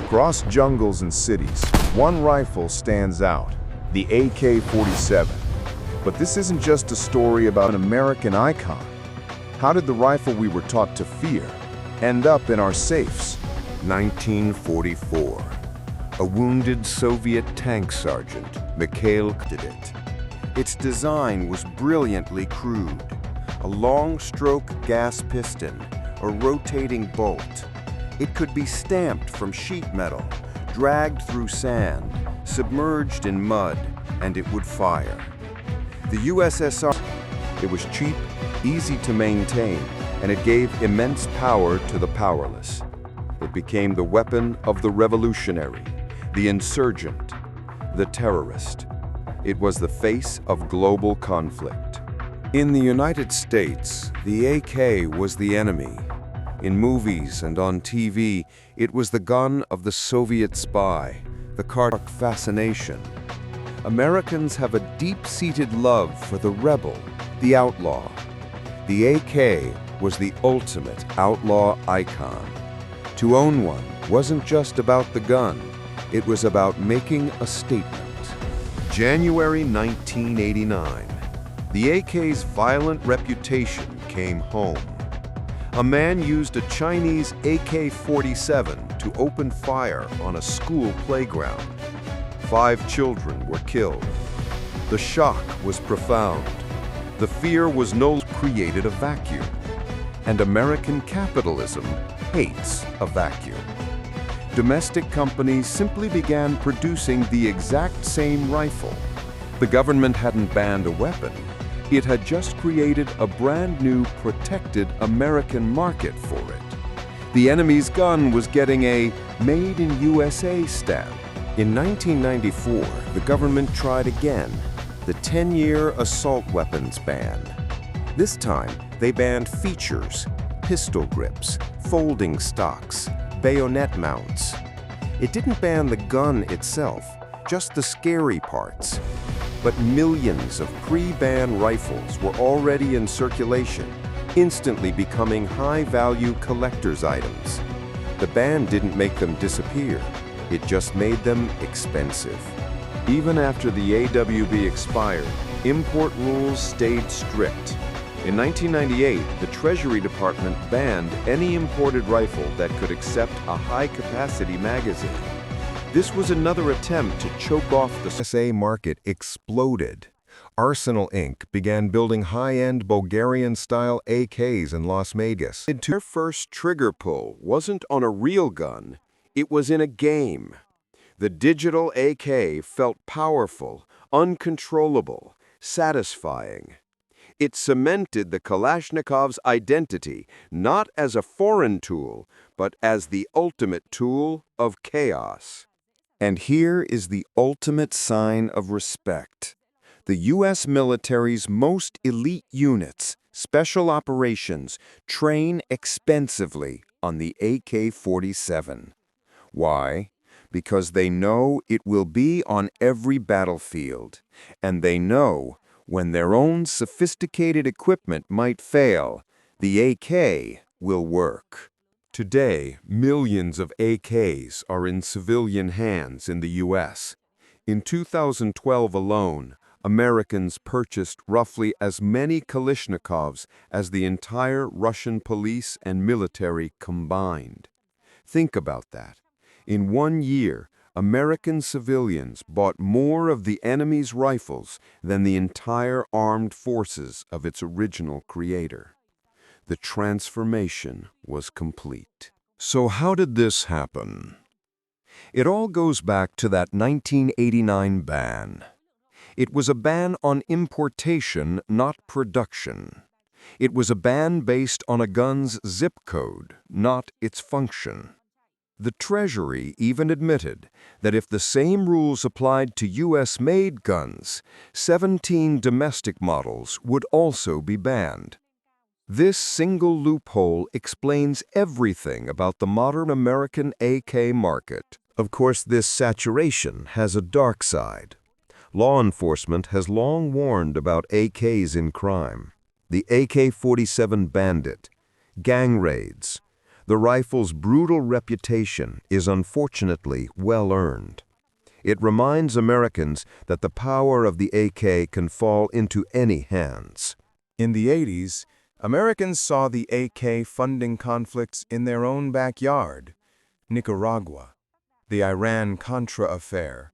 Across jungles and cities, one rifle stands out, the AK-47. But this isn't just a story about an American icon. How did the rifle we were taught to fear end up in our safes? 1944. A wounded Soviet tank sergeant, Mikhail Kalashnikov. Its design was brilliantly crude. A long-stroke gas piston, a rotating bolt. It could be stamped from sheet metal, dragged through sand, submerged in mud, and it would fire. The USSR, it was cheap, easy to maintain, and it gave immense power to the powerless. It became the weapon of the revolutionary, the insurgent, the terrorist. It was the face of global conflict. In the United States, the AK was the enemy. In movies and on TV, it was the gun of the Soviet spy, the Kartuk fascination. Americans have a deep-seated love for the rebel, the outlaw. The AK was the ultimate outlaw icon. To own one wasn't just about the gun, it was about making a statement. January 1989. The AK's violent reputation came home. A man used a Chinese AK-47 to open fire on a school playground. 5 children were killed. The shock was profound. The fear was created a vacuum. And American capitalism hates a vacuum. Domestic companies simply began producing the exact same rifle. The government hadn't banned a weapon. It had just created a brand new protected American market for it. The enemy's gun was getting a Made in USA stamp. In 1994, the government tried again, the 10-year assault weapons ban. This time, they banned features, pistol grips, folding stocks, bayonet mounts. It didn't ban the gun itself, just the scary parts. But millions of pre-ban rifles were already in circulation, instantly becoming high-value collector's items. The ban didn't make them disappear, it just made them expensive. Even after the AWB expired, import rules stayed strict. In 1998, the Treasury Department banned any imported rifle that could accept a high-capacity magazine. This was another attempt to choke off the USA market exploded. Arsenal Inc. began building high-end Bulgarian-style AKs in Las Vegas. Their first trigger pull wasn't on a real gun, it was in a game. The digital AK felt powerful, uncontrollable, satisfying. It cemented the Kalashnikov's identity not as a foreign tool, but as the ultimate tool of chaos. And here is the ultimate sign of respect. The U.S. military's most elite units, special operations, train expensively on the AK-47. Why? Because they know it will be on every battlefield, and they know when their own sophisticated equipment might fail, the AK will work. Today, millions of AKs are in civilian hands in the U.S. In 2012 alone, Americans purchased roughly as many Kalashnikovs as the entire Russian police and military combined. Think about that. In 1 year, American civilians bought more of the enemy's rifles than the entire armed forces of its original creator. The transformation was complete. So how did this happen? It all goes back to that 1989 ban. It was a ban on importation, not production. It was a ban based on a gun's zip code, not its function. The Treasury even admitted that if the same rules applied to U.S.-made guns, 17 domestic models would also be banned. This single loophole explains everything about the modern American AK market. Of course, this saturation has a dark side. Law enforcement has long warned about AKs in crime. The AK-47 bandit, gang raids, The rifle's brutal reputation is unfortunately well earned. It reminds Americans that the power of the AK can fall into any hands. In the 80s, Americans saw the AK funding conflicts in their own backyard. Nicaragua, the Iran-Contra affair.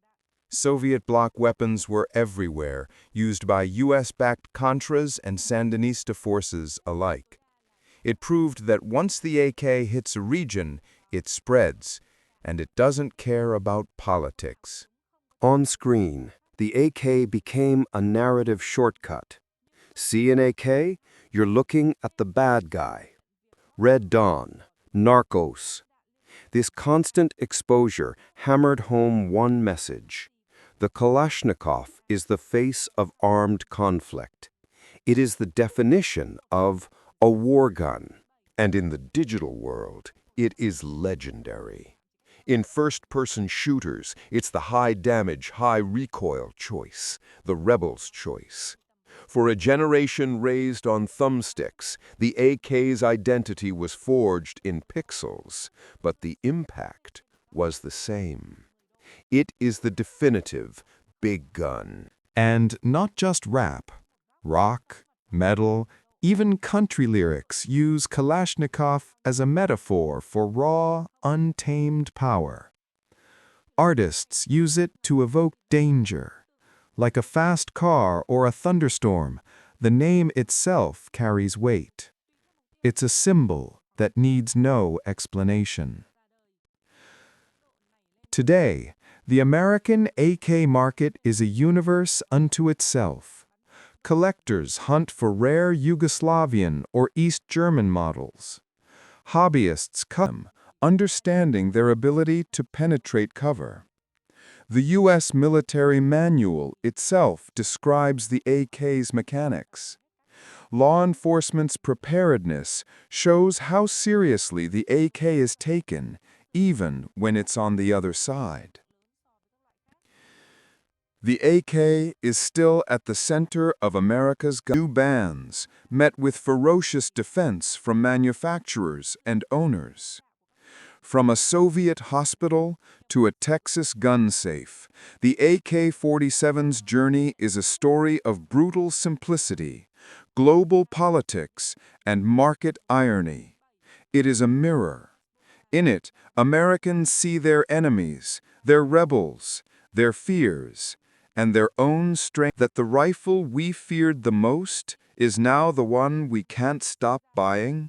Soviet bloc weapons were everywhere, used by US-backed Contras and Sandinista forces alike. It proved that once the AK hits a region, it spreads, and it doesn't care about politics. On screen, the AK became a narrative shortcut. See an AK? You're looking at the bad guy. Red Dawn, Narcos. This constant exposure hammered home one message. The Kalashnikov is the face of armed conflict. It is the definition of a war gun. And in the digital world, it is legendary. In first-person shooters, it's the high-damage, high-recoil choice, the rebel's choice. For a generation raised on thumbsticks, the AK's identity was forged in pixels, but the impact was the same. It is the definitive big gun. And not just rap. Rock, metal, even country lyrics use Kalashnikov as a metaphor for raw, untamed power. Artists use it to evoke danger. Like a fast car or a thunderstorm, the name itself carries weight. It's a symbol that needs no explanation. Today, the American AK market is a universe unto itself. Collectors hunt for rare Yugoslavian or East German models. Hobbyists come, understanding their ability to penetrate cover. The U.S. military manual itself describes the AK's mechanics. Law enforcement's preparedness shows how seriously the AK is taken, even when it's on the other side. The AK is still at the center of America's new bans, met with ferocious defense from manufacturers and owners. From a Soviet hospital to a Texas gun safe, the AK-47's journey is a story of brutal simplicity, global politics, and market irony. It is a mirror. In it, Americans see their enemies, their rebels, their fears, and their own strength. That the rifle we feared the most is now the one we can't stop buying?